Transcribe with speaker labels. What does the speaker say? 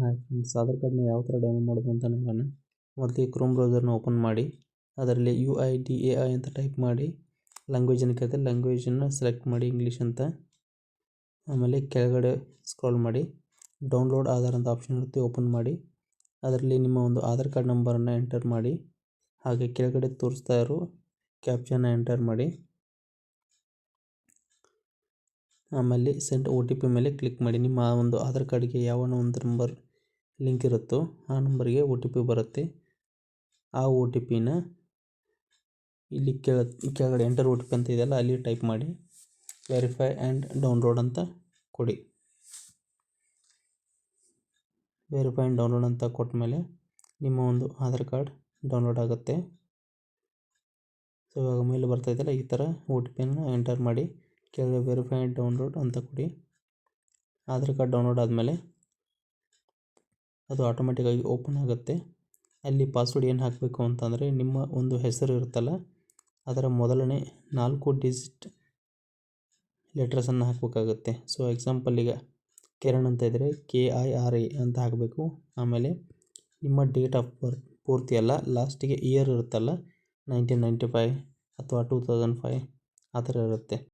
Speaker 1: Hi friends, Aadhaar ಕಾರ್ಡ್ನ ಯಾವ ಥರ ಡೌನ್ಲೋಡ್ ಮಾಡೋದು ಅಂತ ನೋಡೋಣ. ಮೊದಲಿಗೆ ಕ್ರೋಮ್ ಬ್ರೌಸರ್ನ ಓಪನ್ ಮಾಡಿ ಅದರಲ್ಲಿ UIDAI ಅಂತ ಟೈಪ್ ಮಾಡಿ ಲ್ಯಾಂಗ್ವೇಜನ್ನು ಕೇಳಿದ್ರೆ ಲ್ಯಾಂಗ್ವೇಜನ್ನು ಸೆಲೆಕ್ಟ್ ಮಾಡಿ ಇಂಗ್ಲೀಷ್ ಅಂತ. ಆಮೇಲೆ ಕೆಳಗಡೆ ಸ್ಕ್ರಾಲ್ ಮಾಡಿ ಡೌನ್ಲೋಡ್ ಆಧಾರ್ ಅಂತ ಆಪ್ಷನ್ ಇರುತ್ತೆ, ಓಪನ್ ಮಾಡಿ ಅದರಲ್ಲಿ ನಿಮ್ಮ ಒಂದು ಆಧಾರ್ ಕಾರ್ಡ್ ನಂಬರನ್ನು ಎಂಟರ್ ಮಾಡಿ ಹಾಗೆ ಕೆಳಗಡೆ ತೋರಿಸ್ತಾ ಇರೋ ಕ್ಯಾಪ್ಚನ್ನ ಎಂಟರ್ ಮಾಡಿ ಆಮೇಲೆ ಸೆಂಡ್ OTP ಮೇಲೆ ಕ್ಲಿಕ್ ಮಾಡಿ. ನಿಮ್ಮ ಒಂದು ಆಧಾರ್ ಕಾರ್ಡ್ಗೆ ಯಾವ ಒಂದು ನಂಬರ್ ಲಿಂಕ್ ಇರುತ್ತೋ ಆ ನಂಬರ್ಗೆ OTP ಬರುತ್ತೆ. ಆ OTPನ ಇಲ್ಲಿ ಕೆಳಗಡೆ ಎಂಟರ್ OTP ಅಂತ ಇದೆಯಲ್ಲ ಅಲ್ಲಿ ಟೈಪ್ ಮಾಡಿ ವೆರಿಫೈ ಆ್ಯಂಡ್ ಡೌನ್ಲೋಡ್ ಅಂತ ಕೊಡಿ. ವೆರಿಫೈ ಆ್ಯಂಡ್ ಡೌನ್ಲೋಡ್ ಅಂತ ಕೊಟ್ಟ ಮೇಲೆ ನಿಮ್ಮ ಒಂದು ಆಧಾರ್ ಕಾರ್ಡ್ ಡೌನ್ಲೋಡ್ ಆಗುತ್ತೆ. ಸೊ ಇವಾಗ ಮೇಲೆ ಬರ್ತಾ ಇದೆಯಲ್ಲ ಈ ಥರ OTPನ ಎಂಟರ್ ಮಾಡಿ ಕೆಳಗಡೆ ವೆರಿಫೈ ಆ್ಯಂಡ್ ಡೌನ್ಲೋಡ್ ಅಂತ ಕೊಡಿ. ಆಧಾರ್ ಕಾರ್ಡ್ ಡೌನ್ಲೋಡ್ ಆದಮೇಲೆ ಅದು ಆಟೋಮೆಟಿಕ್ಕಾಗಿ ಓಪನ್ ಆಗುತ್ತೆ. ಅಲ್ಲಿ ಪಾಸ್ವರ್ಡ್ ಏನು ಹಾಕಬೇಕು ಅಂತಂದರೆ ನಿಮ್ಮ ಒಂದು ಹೆಸರು ಇರುತ್ತಲ್ಲ ಅದರ ಮೊದಲನೇ 4 ಡಿಜಿಟ್ ಲೆಟರ್ಸನ್ನು ಹಾಕಬೇಕಾಗುತ್ತೆ. ಸೊ ಎಕ್ಸಾಂಪಲ್ ಈಗ ಕಿರಣ್ ಅಂತ ಇದ್ದರೆ KIRA ಅಂತ ಹಾಕಬೇಕು. ಆಮೇಲೆ ನಿಮ್ಮ ಡೇಟ್ ಆಫ್ ಬರ್ತ್ ಪೂರ್ತಿ ಅಲ್ಲ, ಲಾಸ್ಟಿಗೆ ಇಯರ್ ಇರುತ್ತಲ್ಲ 1995 ಅಥವಾ 2005 ಆ ಥರ ಇರುತ್ತೆ.